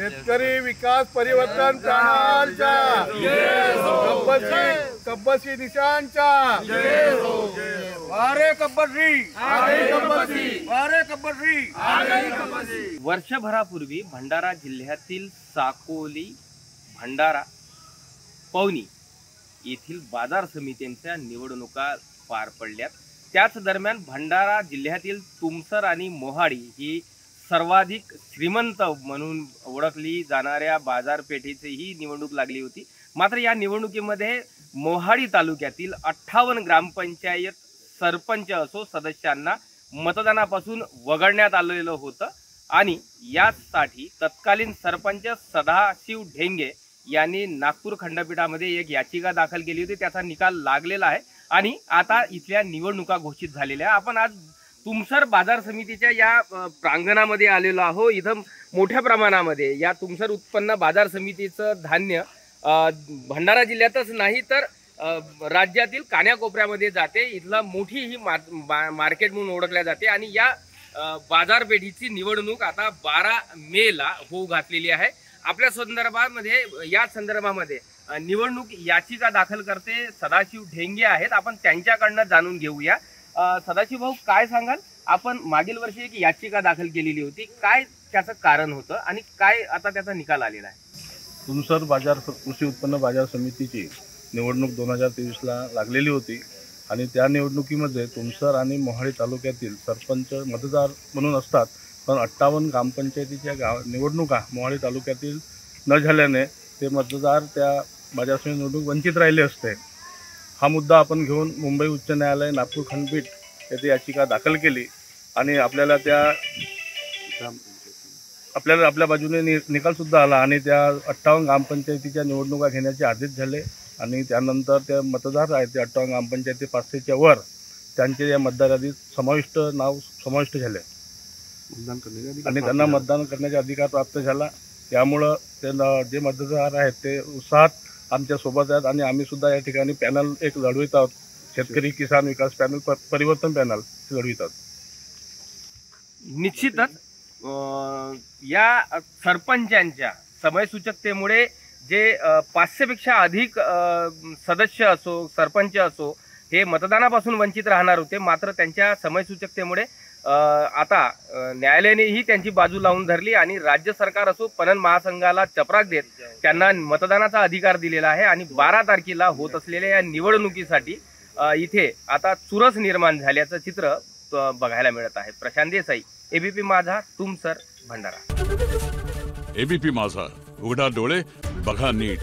शेतकरी विकास परिवर्तन पॅनलच्या कब्बसी निशांच्या अरे कब्बसी वर्षभरापूर्वी भंडारा जिल्ह्यातील साकोली, भंडारा, पवनी येथील बाजार समित्यांच्या निवडणुका पार पडल्यात। त्याच दरम्यान भंडारा जिल्ह्यातील तुमसर आणि मोहाडी ही सर्वाधिक श्रीमंत म्हणून ओळखली जाणाऱ्या बाजारपेठेची ही निवडणूक लागली होती। मात्र या निवडणुकीमध्ये मोहाडी तालुक्यातील 58 ग्रामपंचायत सरपंच असो सदस्यांना मतदानापासून वगळण्यात आलेलं होतं आणि यासाठी तत्कालीन सरपंच सदाशिव ढेंगे यांनी नागपूर खंडपीठामध्ये एक याचिका दाखल केली होती। त्याचा निकाल लागलेला आहे आणि आता इथल्या निवडणुका घोषित झालेल्या आहे। आपण आज तुमसर बाजार समितीच्या या प्रांगणामध्ये आलेलो आहोत। इथं मोठ्या प्रमाणामध्ये या तुमसर उत्पन्न बाजार समितीचं धान्य भंडारा जिल्ह्यातच नाही तर राज्यातील कान्याकोपऱ्यामध्ये जाते। इथला मोठी ही मार्केट म्हणून ओळखल्या जाते आणि या बाजारपेठीची निवडणूक आता 12 मेला होऊ घातलेली आहे। आपल्या या संदर्भामध्ये निवडणूक याचिका दाखल करते सदाशिव ढेंगे आहेत। आपण त्यांच्याकडनं जाणून घेऊया। सदाशिव भाऊ, काय सांगाल? आपण मागील वर्षी एक याचिका दाखल केलेली होती, काय त्याचं कारण होतं आणि काय आता त्याचा निकाल आलेला आहे? तुमसर बाजार कृषी उत्पन्न बाजार समितीची निवडणूक 2023ला लागलेली होती आणि त्या निवडणुकीमध्ये तुमसर आणि मोहाडी तालुक्यातील सरपंच मतदार म्हणून असतात, पण 58 ग्रामपंचायतीच्या निवडणुका मोहाडी तालुक्यातील न झाल्याने ते मतदार त्या बाजार समिती निवडणूक वंचित राहिले असते। हा मुद्दा आपण घेऊन मुंबई उच्च न्यायालय नागपूर खंडपीठ येथे याचिका दाखल केली आणि आपल्या बाजूने निकालसुद्धा आला आणि त्या 58 ग्रामपंचायतीच्या निवडणुका घेण्याचे आदेश झाले आणि त्यानंतर ते मतदार आहेत ते 58 ग्रामपंचायती 500च्या वर त्यांचे या मतदार यादीत नाव समाविष्ट झाले आणि त्यांना मतदान करण्याचा अधिकार प्राप्त झाला। त्यामुळं ते जे मतदार आहेत ते उत्साहात आमच्या सोबत आहेत आणि आम्ही सुद्धा या ठिकाणी पॅनल एक लढवित आहोत, शेतकरी किसान विकास पॅनल परिवर्तन पॅनल लढवित आहोत। निश्चितच या सरपंचांच्या समयसूचकतेमुळे जे 500 पेक्षा अधिक सदस्य असो सरपंच असो हे मतदानापासून वंचित राहणार होते। मात्र त्यांच्या समयसूचकतेमुळे आता न्यायालयानेही त्यांची बाजू लावून धरली आणि राज्य सरकार असो पणन महासंघाला चपराक देत त्यांना मतदानाचा अधिकार दिलेला आहे आणि 12 तारखेला होत असलेल्या या निवडणुकीसाठी इथे आता चुरस निर्माण झाल्याचं चित्र बघायला मिळत आहे। प्रशांत देसाई, एबीपी माझा, तुमसर, भंडारा। एबीपी माझा, उघडा डोळे बघा नीट।